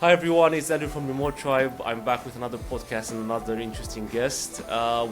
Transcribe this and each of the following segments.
Hi everyone, it's Andrew from Remote Tribe. I'm back with another podcast and another interesting guest.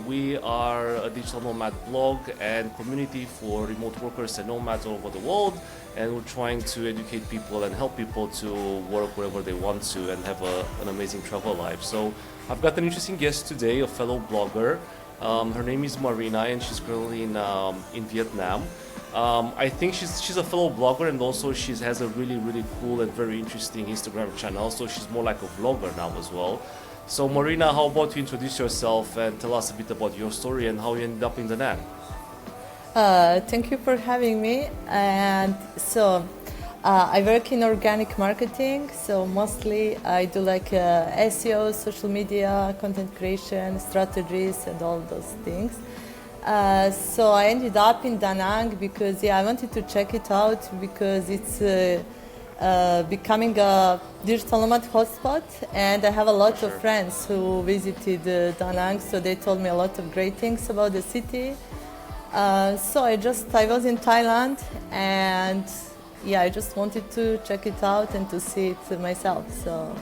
We are a digital nomad blog and community for remote workers and nomads all over the world, and we're trying to educate people and help people to work wherever they want to and have an amazing travel life. So I've got an interesting guest today, a fellow blogger. Her name is Marina, and she's currently in Vietnam. I think she's a fellow blogger, and also she has a really cool and very interesting Instagram channel. So she's more like a vlogger now as well. So Marina, how about you introduce yourself and tell us a bit about your story and how you ended up in Da Nang? Thank you for having me. And so I work in organic marketing. So mostly I do like SEO, social media, content creation, strategies, and all those things. So I ended up in Da Nang because I wanted to check it out because it's becoming a digital nomad hotspot, and I have a lot of friends who visited Da Nang, so they told me a lot of great things about the city. So I was in Thailand, and I just wanted to check it out and to see it myself. So,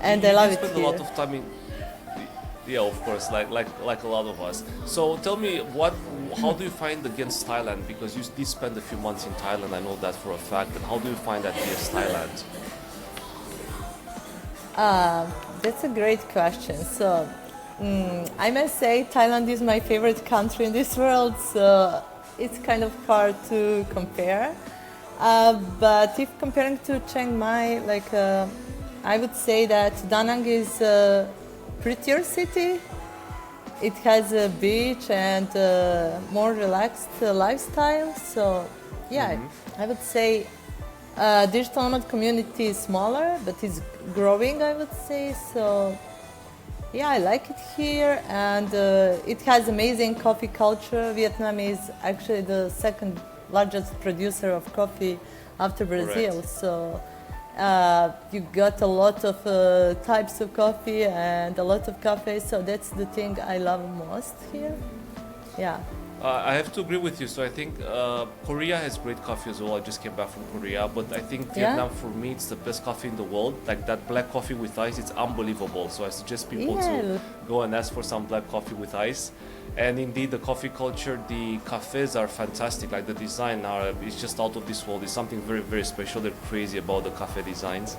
and I love it spend here. a lot of time in. Yeah, of course, like a lot of us. So tell me, how do you find against Thailand? Because you did spend a few months in Thailand, I know that for a fact. And how do you find that against Thailand? That's a great question. So, I must say Thailand is my favorite country in this world, so it's kind of hard to compare. But if comparing to Chiang Mai, I would say that Da Nang is a prettier city. It has a beach and more relaxed lifestyle. So, I would say digital nomad community is smaller, but it's growing, I would say. So, I like it here, and it has amazing coffee culture. Vietnam is actually the second largest producer of coffee after Brazil. Correct. So you got a lot of types of coffee and a lot of cafes. So that's the thing I love most here. Yeah. I have to agree with you. So I think Korea has great coffee as well. I just came back from Korea, but I think Vietnam for me it's the best coffee in the world. Like that black coffee with ice, it's unbelievable. So I suggest people to go and ask for some black coffee with ice. And indeed, the coffee culture, the cafes are fantastic. Like the design is just out of this world. It's something very special. They're crazy about the cafe designs.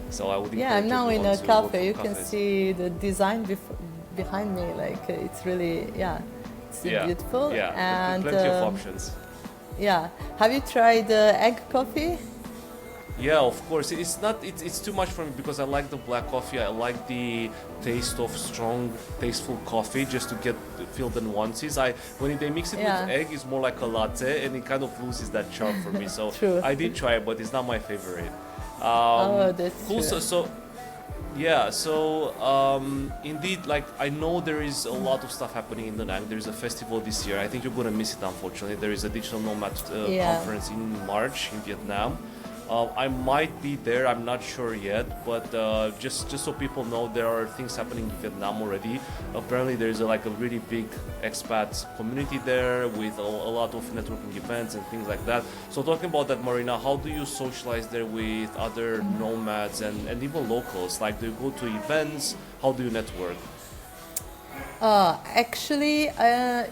So I would encourage I'm now in everyone a to go cafe. You to can cafes. see the design behind me. Like it's really it's beautiful. Yeah, And plenty of options. have you tried egg coffee? Yeah, of course. It's too much for me because I like the black coffee. I like the taste of strong, tasteful coffee just to feel the nuances. When they mix it with egg, it's more like a latte, and it kind of loses that charm for me. So True. I did try it, but it's not my favorite. That's Cool. true. Indeed, like I know there is a lot of stuff happening in Da Nang. There is a festival this year. I think you're gonna miss it, unfortunately. There is a Digital Nomad conference in March in Vietnam. I might be there. I'm not sure yet, but just so people know, there are things happening in Vietnam already. Apparently, there's a really big expat community there with a lot of networking events and things like that. So talking about that, Marina, how do you socialize there with other nomads and even locals? Like, do you go to events? How do you network? Actually,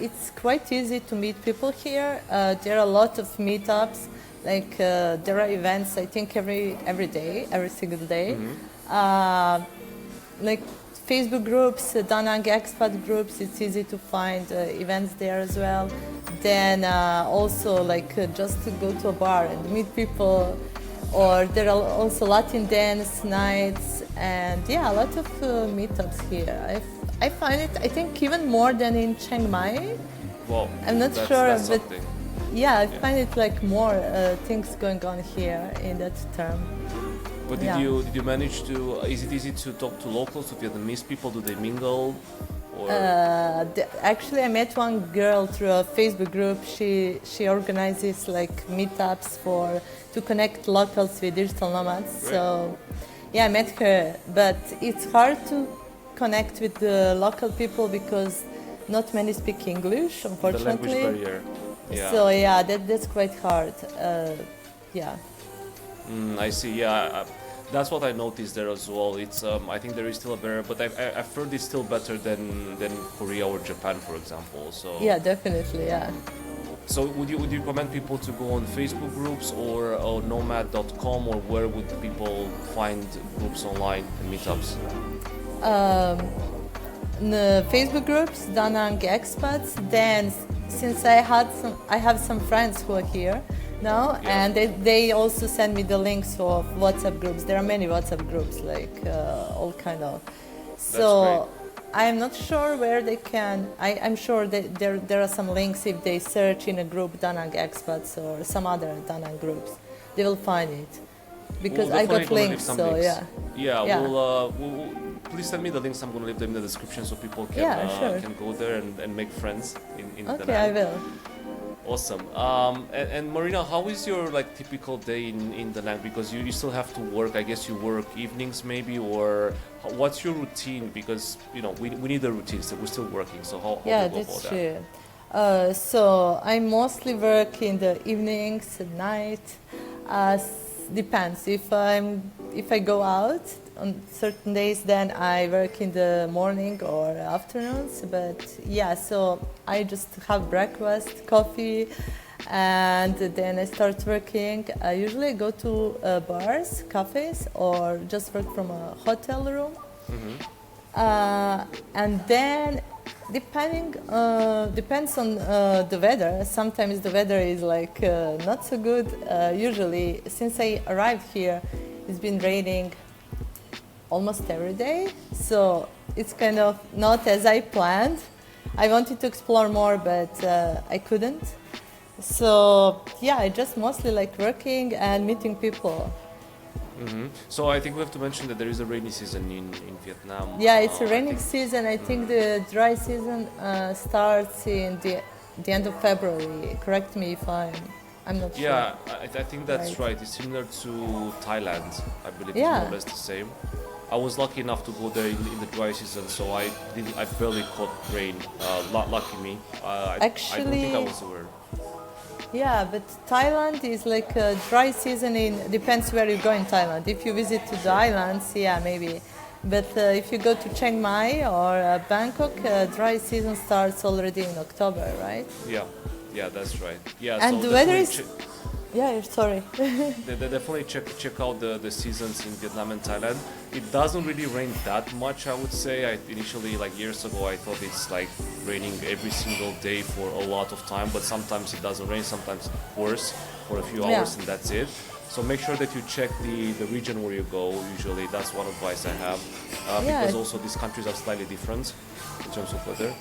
it's quite easy to meet people here. There are a lot of meetups. There are events, I think every day, every single day. Like Facebook groups, Da Nang expat groups. It's easy to find events there as well. Then also just to go to a bar and meet people. Or there are also Latin dance nights, and a lot of meetups here. I find it, I think, even more than in Chiang Mai. Well, I'm not that's sure, but something. I find it like more things going on here in that term. But did you manage to? Is it easy to talk to locals, to Vietnamese people? Do they mingle? Or Actually, I met one girl through a Facebook group. She organizes meetups to connect locals with digital nomads. Great. So I met her, but it's hard to connect with the local people because not many speak English, the unfortunately. language barrier. Yeah. So that's quite hard. I see. Yeah, That's what I noticed there as well. It's I think there is still a barrier, but I've heard it's still better than Korea or Japan, for example. So Yeah, definitely, yeah. so would you recommend people to go on Facebook groups or nomad.com, or where would people find groups online and meetups? Um, the Facebook groups, Da Nang expats. Then, since I have some friends who are here now, Yeah. and they also send me the links of WhatsApp groups. There are many WhatsApp groups, like all kind of. So I'm not sure where they can. I'm sure that there are some links if they search in a group Da Nang expats or some other Da Nang groups, they will find it. Because We'll I got definitely gonna leave links, some so links. yeah. Yeah, Yeah. we'll please send me the links. I'm gonna leave them in the description so people can Yeah, sure. can go there and make friends in Okay, Da I Nang. will. Awesome. And Marina, how is your like typical day in Da Nang? Because you still have to work. I guess you work evenings maybe, or what's your routine? Because you know we need a routine, so we're still working. So how Yeah, do you go that's about that? true. So I mostly work in the evenings, at night. Depends. If I go out on certain days, then I work in the morning or afternoons. But yeah, so I just have breakfast, coffee, and then I start working. I usually go to bars, cafes, or just work from a hotel room. And then depends on the weather. Sometimes the weather is like not so good. Usually, since I arrived here, it's been raining almost every day, so it's kind of not as I planned. I wanted to explore more, but I couldn't. So yeah, I just mostly like working and meeting people. So I think we have to mention that there is a rainy season in Vietnam. Yeah, it's a I raining think- season. I think the dry season starts in the end of February. Correct me if I'm not sure. Yeah, I think that's Right. right. It's similar to Thailand. I believe it's Yeah. more or less the same. I was lucky enough to go there in the dry season, so I barely caught rain. Lucky me. I don't think I Actually- was aware. Yeah, but Thailand is like a dry season. Depends where you go in Thailand. If you visit to the islands, yeah, maybe. But if you go to Chiang Mai or Bangkok, dry season starts already in October, right? Yeah, that's right. Yeah, And so the weather definitely is- Yeah, sorry. they definitely check out the seasons in Vietnam and Thailand. It doesn't really rain that much, I would say. I initially, like years ago, I thought it's like raining every single day for a lot of time, but sometimes it doesn't rain, sometimes it pours for a few Yeah. hours and that's it. So make sure that you check the region where you go. Usually, that's one advice I have, Yeah. because also these countries are slightly different in terms of weather.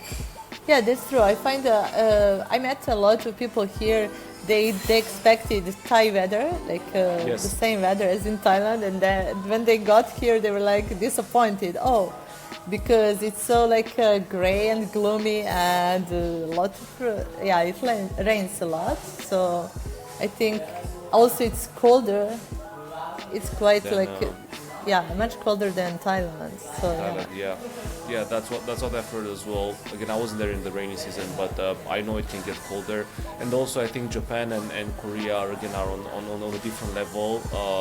Yeah, that's true. I find I met a lot of people here. They expected Thai weather, like Yes. the same weather as in Thailand, and then when they got here, they were like disappointed. Oh, because it's so like gray and gloomy, and a lot of it rains a lot. So I think also it's colder. It's quite Then, like much colder than Thailand. So yeah. Thailand, yeah, that's what I've heard as well. Again, I wasn't there in the rainy season, but I know it can get colder. And also, I think Japan and Korea are on a different level.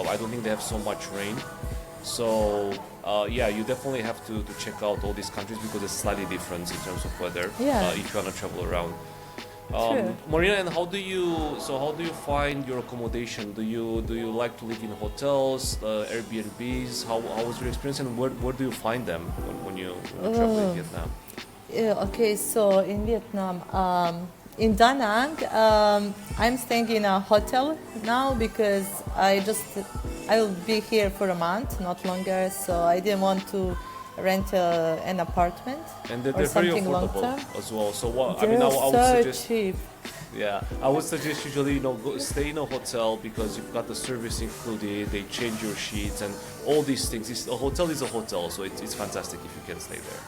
I don't think they have so much rain. So yeah, you definitely have to check out all these countries because it's slightly different in terms of weather. Yeah. If you want to travel around. True. Marina, and how do you find your accommodation? Do you like to live in hotels, Airbnbs? How was your experience, and where do you find them when you travel in Vietnam? Yeah, okay, so in Vietnam, in Da Nang, I'm staying in a hotel now because I'll be here for a month, not longer, so I didn't want to rent an apartment And or they're very something long affordable term. as well. So what They're I would so suggest. cheap. Yeah, I would suggest usually stay in a hotel because you've got the service included. They change your sheets and all these things. A hotel is a hotel, so it's fantastic if you can stay there.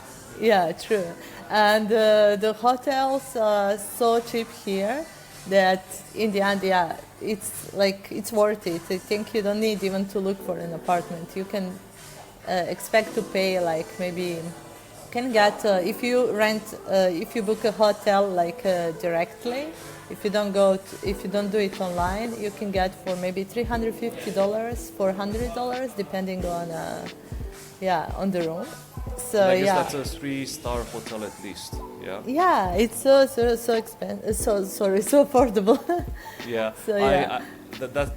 Yeah, true. And the hotels are so cheap here that in the end, yeah, it's worth it. I think you don't need even to look for an apartment. You can expect to pay like maybe can get if you book a hotel like directly. If you don't do it online, you can get for maybe $350, $400, depending on on the room. So And I guess that's a 3-star hotel at least. Yeah. Yeah, it's so expensive. So affordable. Yeah. So yeah.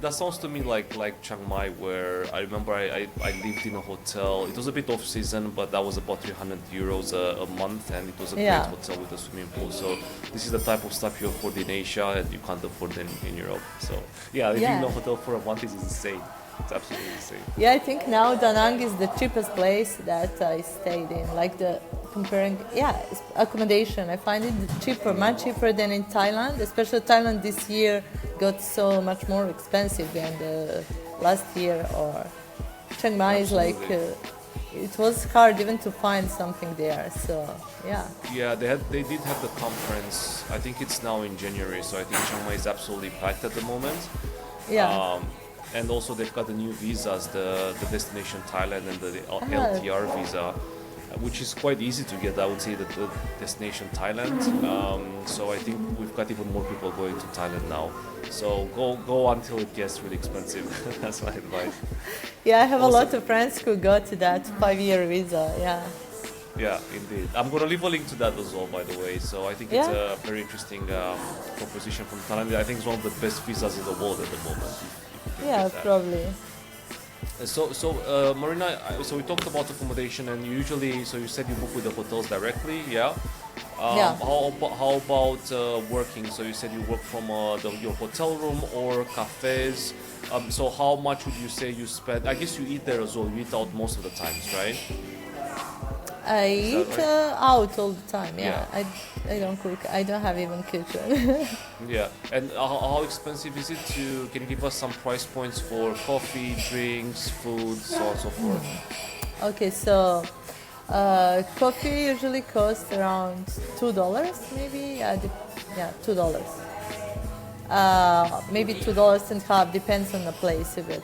That sounds to me like Chiang Mai, where I remember I lived in a hotel. It was a bit off season, but that was about 300 euros a month, and it was a great hotel with a swimming pool. So this is the type of stuff you afford in Asia and you can't afford in Europe. So yeah, living in a hotel for a month is insane. It's absolutely insane. Yeah, I think now Da Nang is the cheapest place that I stayed in. Like accommodation. I find it cheaper, much cheaper than in Thailand. Especially Thailand this year got so much more expensive than the last year. Or Chiang Mai is like it was hard even to find something there. So yeah. Yeah, they did have the conference. I think it's now in January. So I think Chiang Mai is absolutely packed at the moment. Yeah. And also they've got the new visas, the destination Thailand and the LTR visa, which is quite easy to get. I would say that the destination Thailand. So I think we've got even more people going to Thailand now. So go until it gets really expensive. That's my advice. Yeah, I have a lot of friends who got that 5-year visa. Yeah. Yeah, indeed. I'm going to leave a link to that as well, by the way. So I think it's a very interesting proposition from Thailand. I think it's one of the best visas in the world at the moment. Yeah, probably. So Marina, so we talked about accommodation, and usually, so you said you book with the hotels directly, yeah? Yeah. How about working? So you said you work from your hotel room or cafes. So how much would you say you spend? I guess you eat there as well. You eat out most of the times, right? I eat out all the time. Yeah. I don't cook. I don't have even kitchen. Yeah. And how expensive is it can you give us some price points for coffee, drinks, food, so on and so forth? Okay, so coffee usually costs around $2 maybe. $2. Maybe $2.50, depends on the place a bit.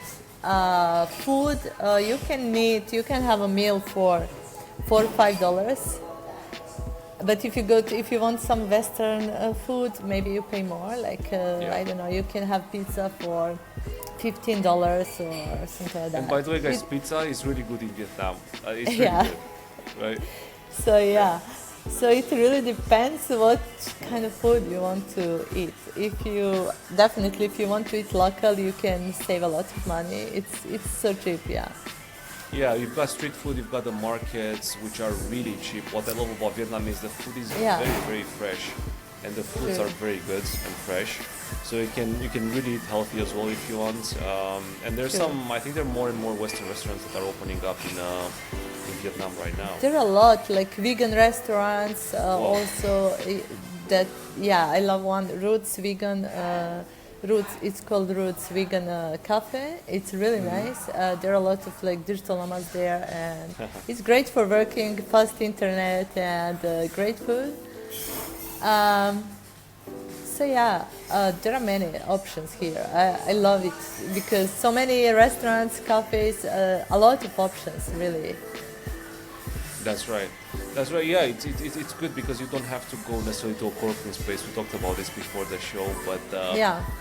Food, you can have a meal for $4 or $5. But if you want some Western food, maybe you pay more. Like I don't know, you can have pizza for $15 or something like that. And by the way, guys, pizza is really good in Vietnam. It's really good, right? So it really depends what kind of food you want to eat. If you want to eat local, you can save a lot of money. It's so cheap, yeah. Yeah, you've got street food, you've got the markets, which are really cheap. What I love about Vietnam is the food is very, very fresh, and the foods are very good and fresh. So you can really eat healthy as well if you want. And there's I think there are more and more Western restaurants that are opening up in Vietnam right now. There are a lot, like vegan restaurants. Also, I love one, Roots Vegan. It's called Roots Vegan Cafe. It's really nice. There are a lot of like digital nomads there, and it's great for working, fast internet, and great food. There are many options here. I love it because so many restaurants, cafes, a lot of options, really. That's right. Yeah, it's good because you don't have to go necessarily to a co-working space. We talked about this before the show, but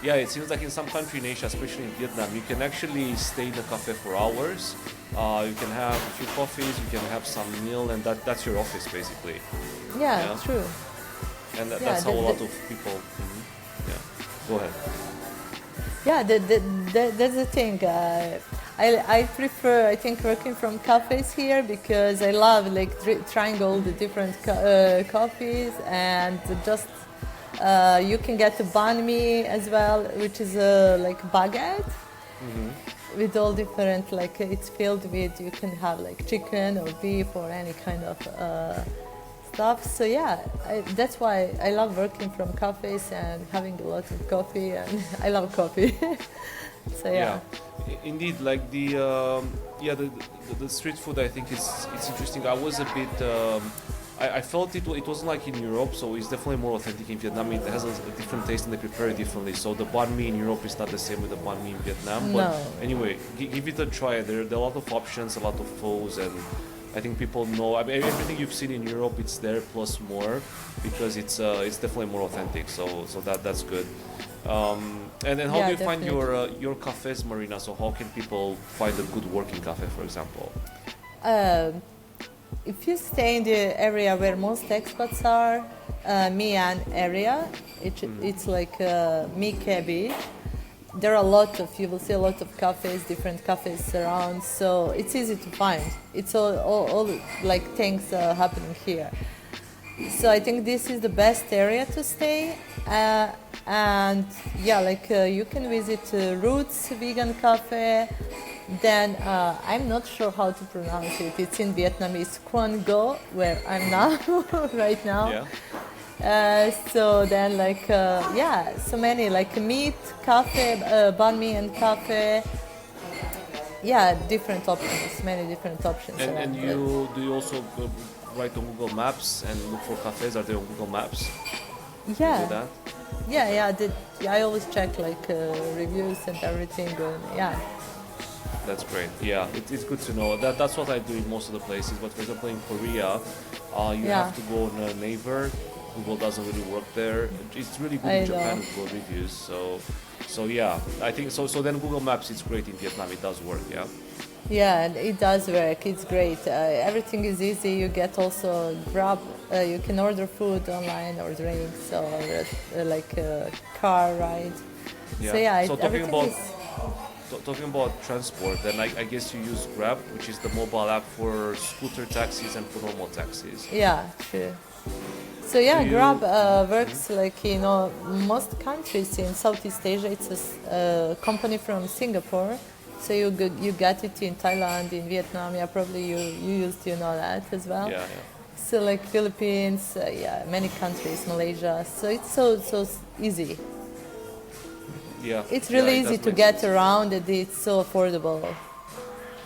it seems like in some country in Asia, especially in Vietnam, you can actually stay in a cafe for hours. You can have a few coffees, you can have some meal, and that's your office basically. Yeah, true. And that's how a lot of people. Go ahead. Yeah, that's the thing. I prefer, I think, working from cafes here because I love like trying all the different coffees, and just you can get a banh mi as well, which is like baguette with all different, like it's filled with, you can have like chicken or beef or any kind of stuff. So that's why I love working from cafes and having a lot of coffee, and I love coffee. So indeed, like the street food, I think it's interesting. I was a bit I felt it wasn't like in Europe, so it's definitely more authentic in Vietnam. It has a different taste and they prepare it differently. So the banh mi in Europe is not the same with the banh mi in Vietnam. But anyway, give it a try. There are a lot of options, a lot of pho's, and I think people know. I mean, everything you've seen in Europe, it's there plus more, because it's definitely more authentic. So that's good. And then how Yeah, do you find definitely. your cafes, Marina? So how can people find a good working cafe, for example? Um, if you stay in the area where most expats are, Mian area, it's like Mike Beach. There are a lot of, you will see a lot of cafes, different cafes around, so it's easy to find. It's all like things happening here. So I think this is the best area to stay. And yeah, like you can visit Roots Vegan Cafe. Then I'm not sure how to pronounce it. It's in Vietnamese, Quan Go, where I'm now, right now. Yeah. So then yeah, so many like meat cafe, banh mi and cafe. Yeah, different options, many different options And around. you do you also go write on Google Maps and look for cafes? Are they on Google Maps? You do Yeah, that? I always check like reviews and everything. Yeah, That's great. Yeah, it's good to know. That's what I do in most of the places. But for example, in Korea, you Yeah. have to go on a Naver. Google doesn't really work there. It's really good I in Japan know. with Google reviews. So yeah, I think so. So then Google Maps, it's great in Vietnam. It does work. Yeah. Yeah, and it does work. It's great. Everything is easy. You get also Grab. You can order food online or drinks, so like a car ride. Yeah. So yeah, So talking everything about is. talking about transport, then I guess you use Grab, which is the mobile app for scooter taxis and for normal taxis. Yeah, true. So yeah, Do you- Grab works like most countries in Southeast Asia. It's a company from Singapore. So you get it in Thailand, in Vietnam. Yeah, probably you used to know that as well. Yeah, yeah. So like Philippines, yeah, many countries, Malaysia. So it's so easy. Yeah. It's Yeah, really it easy does to make get sense. around, and it's so affordable.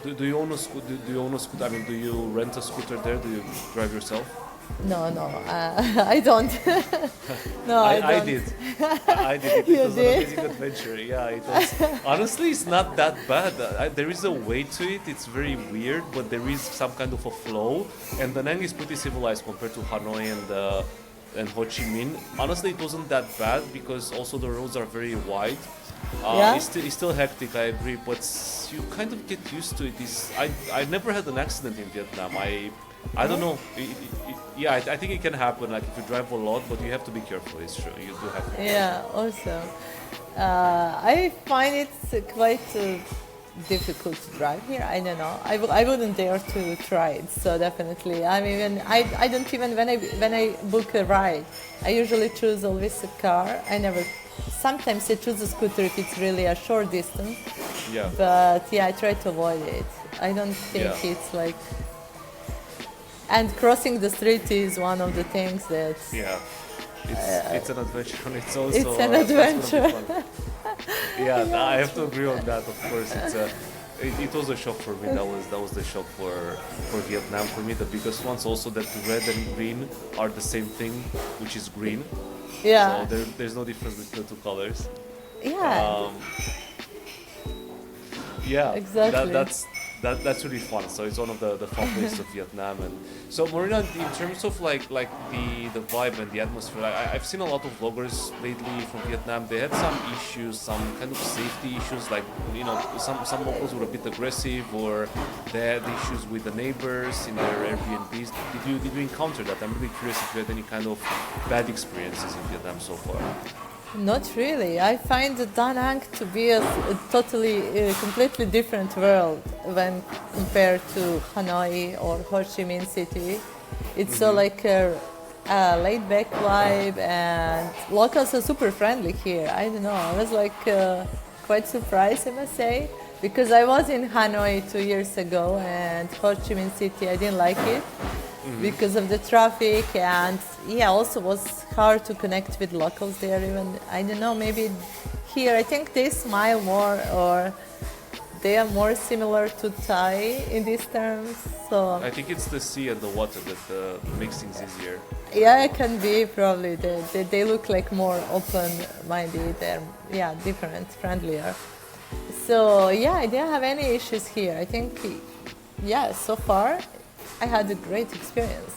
Do you own a scooter? Do you own a scooter? I mean, do you rent a scooter there? Do you drive yourself? No, I don't. No, I I don't. did. I did. It You was an did? amazing adventure. Yeah, it was. Honestly, it's not that bad. There is a way to it. It's very weird, but there is some kind of a flow. And Da Nang is pretty civilized compared to Hanoi and Ho Chi Minh. Honestly, it wasn't that bad because also the roads are very wide. Yeah? It's still hectic, I agree, but you kind of get used to it. I never had an accident in Vietnam. I don't know. Yeah, I think it can happen. Like if you drive a lot, but you have to be careful. It's true. You do have to. Yeah, also. I find it quite difficult to drive here. I don't know. I wouldn't dare to try it. So definitely, I don't even when I book a ride, I usually choose always a car. I never. Sometimes I choose a scooter if it's really a short distance. Yeah. But yeah, I try to avoid it. I don't think Yeah. it's like. And crossing the street is one of the things that. Yeah. It's an adventure on its own. It's so, an that's gonna be adventure. fun. Yeah, I have to agree on that. Of course, it was a shock for me. That was the shock for Vietnam. For me, the biggest ones also that red and green are the same thing, which is green. Yeah. So there's no difference between the two colors. Yeah. Yeah, Exactly. that's really fun. So it's one of the fun places of Vietnam. And so Marina, in terms of like the vibe and the atmosphere, I've seen a lot of vloggers lately from Vietnam. They had some issues, some kind of safety issues, like some locals were a bit aggressive, or they had issues with the neighbors in their Airbnbs. Did you encounter that? I'm really curious if you had any kind of bad experiences in Vietnam so far. Not really. I find Da Nang to be a totally, completely different world when compared to Hanoi or Ho Chi Minh City. It's so like a laid-back vibe, and locals are super friendly here. I don't know. I was like quite surprised, I must say, because I was in Hanoi 2 years ago, and Ho Chi Minh City, I didn't like it because of the traffic, and yeah, also was hard to connect with locals there. Even I don't know, maybe here I think they smile more, or they are more similar to Thai in these terms. So I think it's the sea and the water that makes things easier. yeah, it can be probably they look like more open-minded. They're different, friendlier. So yeah, I didn't have any issues here. I think so far I had a great experience.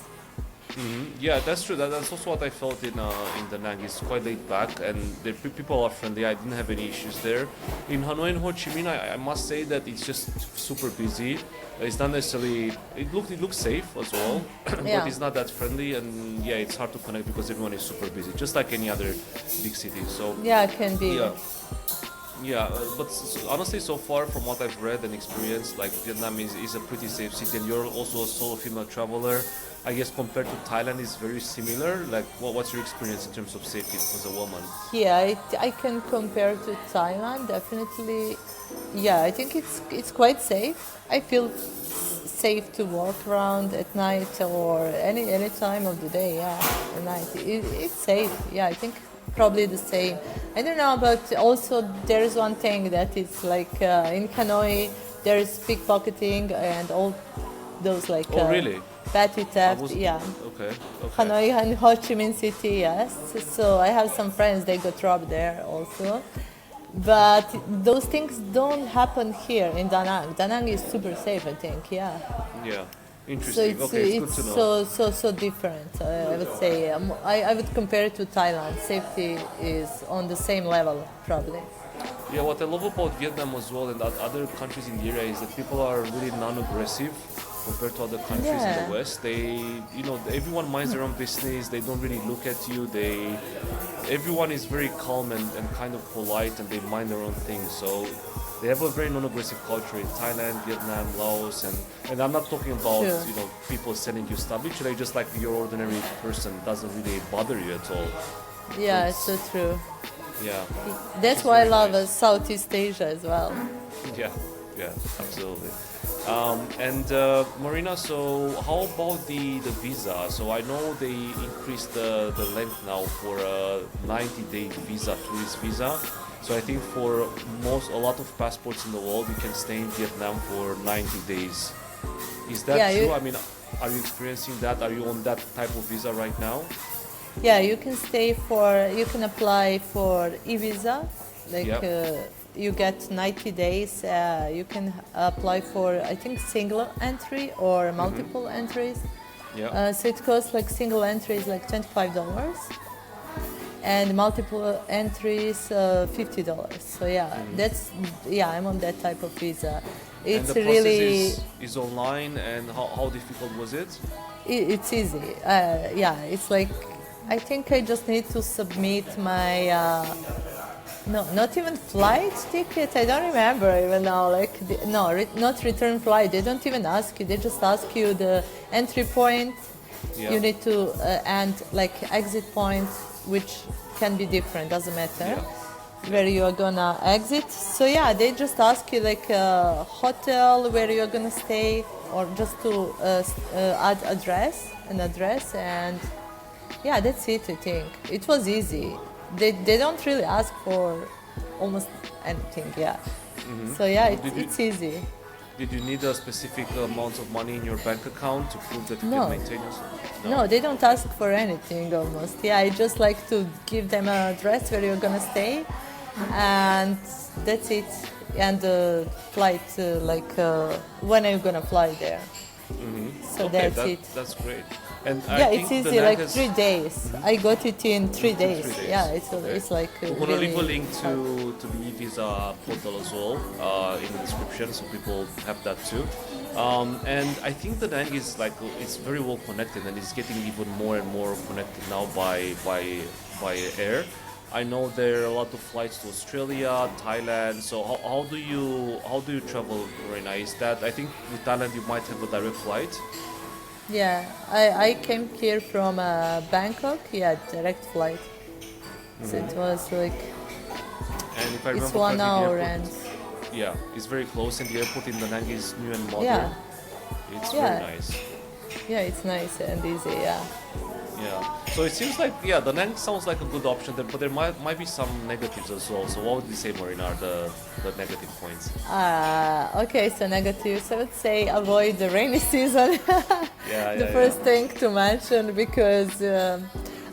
Yeah, that's true. That's also what I felt in Da Nang. It's quite laid back, and the people are friendly. I didn't have any issues there. In Hanoi and Ho Chi Minh, I must say that it's just super busy. It's not necessarily. It looks safe as well, but Yeah. it's not that friendly, and yeah, it's hard to connect because everyone is super busy, just like any other big city. So Yeah, it can be. yeah. Yeah, but honestly, so far from what I've read and experienced, like Vietnam is a pretty safe city, and you're also a solo female traveler. I guess compared to Thailand, is very similar. Like, what's your experience in terms of safety as a woman? Yeah, I can compare to Thailand definitely. Yeah, I think it's quite safe. I feel safe to walk around at night or any time of the day. Yeah, at night it's safe. Yeah, I think probably the same. I don't know, but also there's one thing that it's like in Hanoi there's pickpocketing and all those like Oh, really? petty I theft. was Yeah. Okay. Okay. Hanoi and Ho Chi Minh City, yes. So I have some friends, they got robbed there also. But those things don't happen here in Da Nang. Da Nang is super safe, I think, yeah. Yeah. So Interesting. it's, Okay, it's good to know. so different, I would say. I would compare it to Thailand. Safety is on the same level, probably. Yeah, what I love about Vietnam as well and other countries in the area is that people are really non-aggressive compared to other countries in Yeah. the West. Everyone minds their own business. They don't really look at you. Everyone is very calm and kind of polite, and they mind their own things. So they have a very non-aggressive culture in Thailand, Vietnam, Laos, and I'm not talking about Sure. people sending you stuff. Literally, just like your ordinary person doesn't really bother you at all. Yeah, it's so true. Yeah. That's It's why I very love nice. Southeast Asia as well. Yeah, absolutely. And Marina, so how about the visa? So I know they increased the length now for a 90-day visa, tourist visa. So I think for a lot of passports in the world, you can stay in Vietnam for 90 days. Is that Yeah, true? I mean, are you experiencing that? Are you on that type of visa right now? Yeah, you can apply for e-visa, like Yep. You get 90 days. You can apply for, I think, single entry or multiple entries. Yeah. So it costs like single entry is like $25 and multiple entries $50. So yeah, I'm on that type of visa. And It's the process really is online, and how difficult was it? it's easy. It's like I think I just need to submit my no, not even flight ticket. I don't remember even now. Like not return flight. They don't even ask you. They just ask you the entry point. Yeah. You need to and like exit point, which can be different. Doesn't matter. Yeah. Where you are gonna exit. So yeah, they just ask you like a hotel where you're gonna stay, or just to add an address, and yeah, that's it. I think it was easy. They don't really ask for almost anything. Yeah. So yeah, it's easy. Did you need a specific amount of money in your bank account to prove that you No. can maintain yourself? No, they don't ask for anything almost. Yeah, I just like to give them an address where you're gonna stay, and that's it. And the flight, when are you gonna fly there? So Okay, that's it. That's great. And I Yeah, think it's the easy, Nag like has- 3 days. I got it in 3 days. 3 days. Yeah, it's Okay. it's like We're gonna really leave a link to the e-visa portal as well in the description, so people have that too. And I think the Nang is it's very well connected, and it's getting even more and more connected now by air. I know there are a lot of flights to Australia, Thailand. So how do you travel, Marina? Is that, I think with Thailand you might have a direct flight. Yeah, I came here from Bangkok. Yeah, direct flight. So it was like And if I remember it's 1 correctly, the hour airport- and yeah, it's very close, and the airport in Da Nang is new and modern. Yeah. It's Yeah. very nice. yeah, it's nice and easy. Yeah. Yeah. So it seems like Da Nang sounds like a good option there, but there might be some negatives as well. So what would you say, Marina, are the negative points? Okay, so negatives. I would say avoid the rainy season. The first thing to mention, because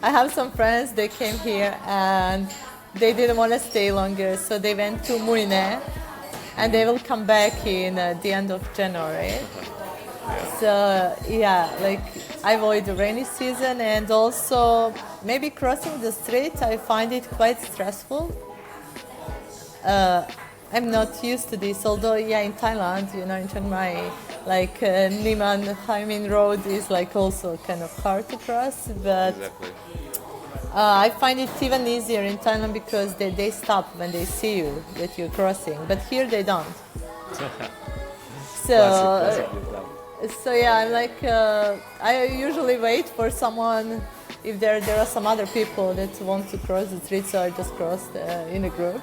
I have some friends. They came here and they didn't want to stay longer, so they went to Marina, and they will come back in the end of January. yeah, like I avoid the rainy season, and also maybe crossing the street, I find it quite stressful. I'm not used to this, although yeah, in Thailand, in Chiang Mai, like Niman Hai Minh Road is like also kind of hard to cross, but Exactly. I find it even easier in Thailand because they stop when they see you that you're crossing, but here they don't. So, Classic Vietnam. so yeah, I'm like I usually wait for someone if there are some other people that want to cross the street, so I just cross in a group.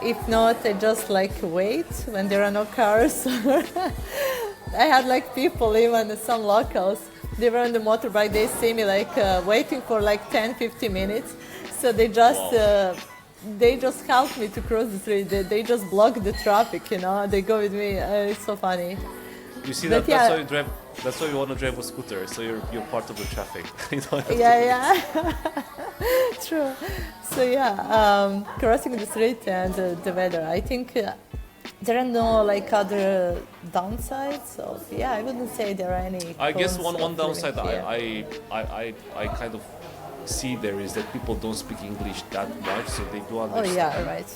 If not, I just like wait when there are no cars. I had like people, even some locals, they were on the motorbike, they see me like waiting for like 10-15 minutes, so they just help me to cross the street. They just block the traffic, they go with me. It's so funny. You see But that? yeah. That's why you drive. That's why you want to drive a scooter. So you're part of the traffic. You don't have to- Yeah. True. So yeah, crossing the street and the weather. I think there are no like other downsides. Of yeah, I wouldn't say there are any. I guess cons one of living downside here. I kind of see there is that people don't speak English that much, so they do Oh understand. yeah, right.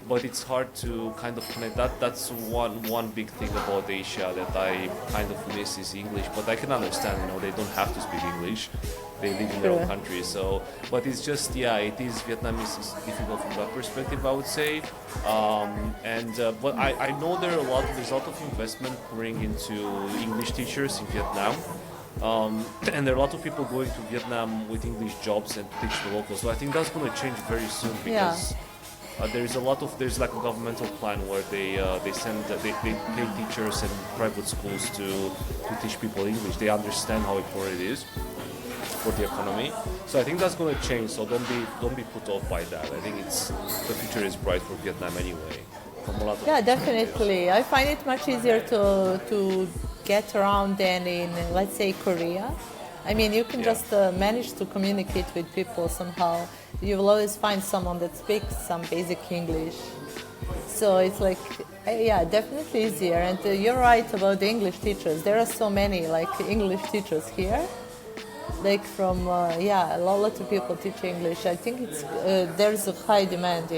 But it's hard to kind of connect. That's one big thing about Asia that I kind of miss is English. But I can understand, they don't have to speak English. They live in their own True. country. So, but it's just it is Vietnamese is difficult from that perspective, I would say. But I know there's a lot of investment pouring into English teachers in Vietnam. And there are a lot of people going to Vietnam with English jobs and to teach the locals. So I think that's going to change very soon because there's like a governmental plan where they pay teachers and private schools to teach people English. They understand how important it is for the economy. So I think that's going to change. So don't be put off by that. I think the future is bright for Vietnam anyway. From a lot of Yeah, perspectives. definitely. I find it much easier to get around than in, let's say, Korea. I mean, you can Yeah. just manage to communicate with people somehow. You will always find someone that speaks some basic English. So it's like, yeah, definitely easier. And you're right about the English teachers. There are so many like English teachers here. Like from, a lot of people teach English. I think there's a high demand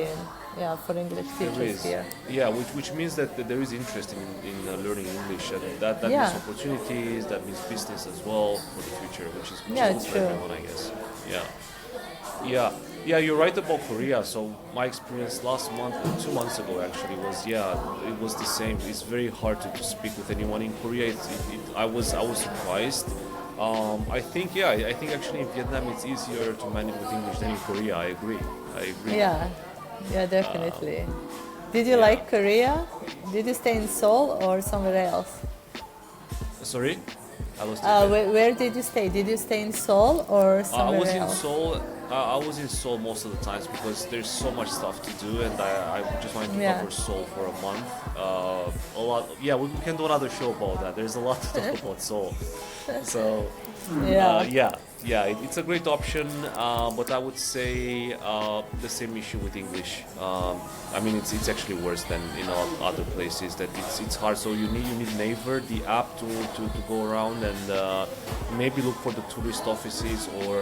for English There teachers is. here. Yeah, which means that there is interest in learning English, and that Yeah. means opportunities, that means business as well for the future, which is Yeah, good it's for true. everyone, I guess. Yeah, you're right about Korea. So my experience last month, 2 months ago actually, it was the same. It's very hard to speak with anyone in Korea. I was surprised. I think actually in Vietnam it's easier to manage with English than in Korea. I agree. Yeah, definitely. Did you yeah. like Korea? Did you stay in Seoul or somewhere else? Sorry, I lost you there. Where did you stay? Did you stay in Seoul or I somewhere was in else? Seoul. I was in Seoul most of the times because there's so much stuff to do, and I just wanted to Yeah. cover Seoul for a month. A lot. Yeah, we can do another show about that. There's a lot to talk about Seoul. So it's a great option, but I would say the same issue with English. I mean, it's actually worse than in other places. That it's hard. So you need Naver, the app, to go around and maybe look for the tourist offices or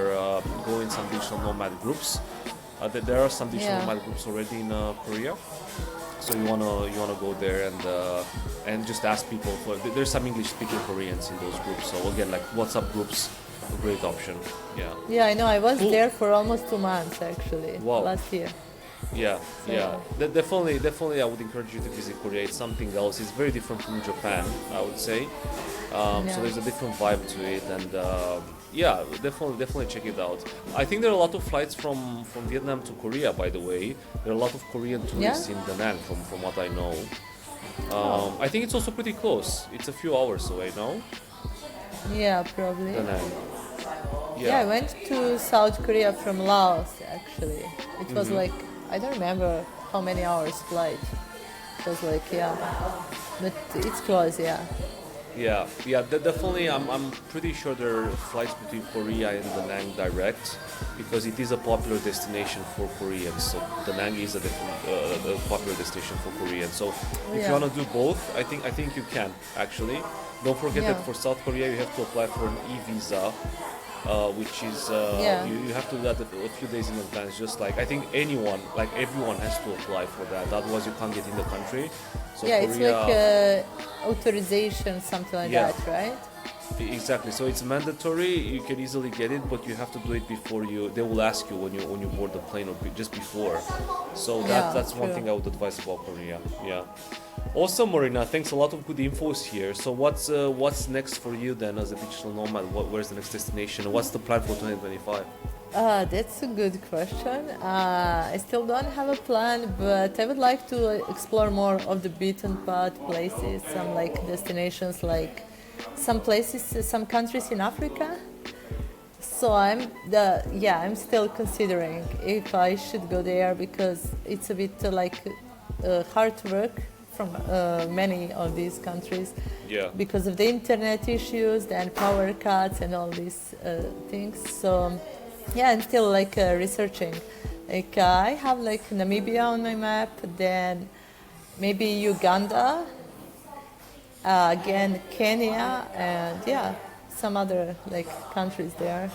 go in some digital nomad groups. There are some digital Yeah. nomad groups already in Korea. So you wanna go there and just ask people for. There's some English speaking Koreans in those groups. So again, like WhatsApp groups, a great option. Yeah. Yeah, I know. I was Cool. there for almost 2 months actually. Wow. Last year. Yeah, So- yeah. Definitely, I would encourage you to visit Korea. It's something else. It's very different from Japan, I would say. So Yeah. there's a different vibe to it, and definitely check it out. I think there are a lot of flights from Vietnam to Korea. By the way, there are a lot of Korean tourists in Da Nang, from what I know. I think it's also pretty close. It's a few hours away, no? Yeah, probably. Da Nang. Yeah, I went to South Korea from Laos actually. It was Mm-hmm. like, I don't remember how many hours flight. It was like, but it's close, yeah. Definitely. I'm pretty sure there are flights between Korea and Da Nang direct, because it is a popular destination for Koreans. So Da Nang is a popular destination for Koreans. So if you Yeah. want to do both, I think you can actually. Don't forget Yeah. that for South Korea you have to apply for an e-visa, which is Yeah. you have to do that a few days in advance. Just like I think anyone, like everyone, has to apply for that. Otherwise, you can't get in the country. So Yeah, it's Korea, like authorization, something like yeah, that, right? exactly. So it's mandatory. You can easily get it, but you have to do it before you. They will ask you when you board the plane or just before. So Yeah, that's one true. thing I would advise about Korea. Yeah. Awesome, Marina. Thanks a lot of good infos here. So what's next for you then as a digital nomad? Where's the next destination? What's the plan for 2025? That's a good question. I still don't have a plan, but I would like to explore more of the beaten path places, some like destinations, like some places, some countries in Africa. So I'm still considering if I should go there because it's a bit hard work from many of these countries Yeah. because of the internet issues and power cuts and all these things. So yeah, I'm still researching. I have like Namibia on my map, then maybe Uganda, again Kenya, and yeah, some other like countries there.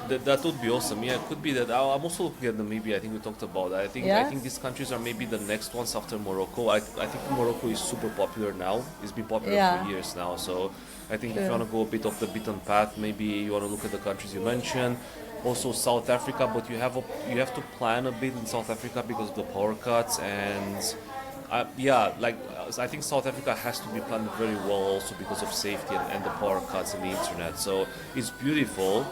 That would be awesome. Yeah, it could be that. I'm also looking at Namibia. I think we talked about that. I Yeah? think these countries are maybe the next ones after Morocco. I think Morocco is super popular now. It's been popular Yeah. for years now. So I think if you True. want to go a bit off the beaten path, maybe you want to look at the countries you mentioned. Also South Africa, but you have to plan a bit in South Africa because of the power cuts and. I think South Africa has to be planned very well also because of safety and the power cuts and the internet. So it's beautiful.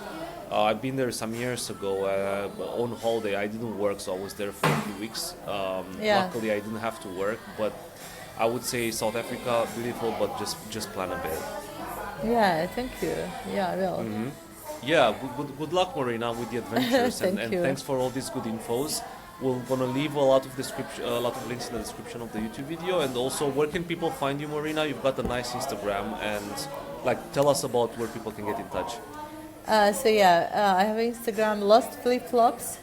I've been there some years ago on holiday. I didn't work, so I was there for a few weeks. Yeah. Luckily, I didn't have to work, but I would say South Africa beautiful, but just plan a bit. Yeah, thank you. Yeah, I will. Yeah, good luck, Marina, with the adventures, Thank and you. thanks for all these good infos. We're gonna leave a lot of links in the description of the YouTube video, and also where can people find you, Marina? You've got a nice Instagram, and like tell us about where people can get in touch. I have Instagram, Lost Flip Flops,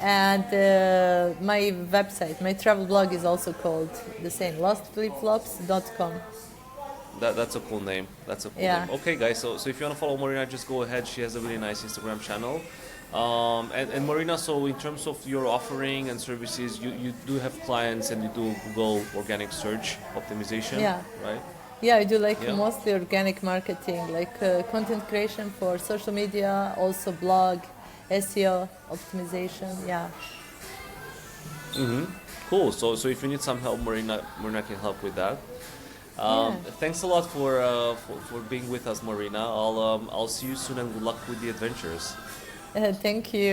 and my website, my travel blog is also called the same, lostflipflops.com. That's a cool name. That's a cool Yeah. name. Okay, guys. So if you want to follow Marina, just go ahead. She has a really nice Instagram channel. And Marina, so in terms of your offering and services, you do have clients and you do Google organic search optimization, Yeah. right? Yeah, I do like Yeah. mostly organic marketing, like content creation for social media, also blog, SEO optimization. Yeah. Cool. So if you need some help, Marina can help with that. Yeah. Thanks a lot for being with us, Marina. I'll see you soon and good luck with the adventures. Thank you.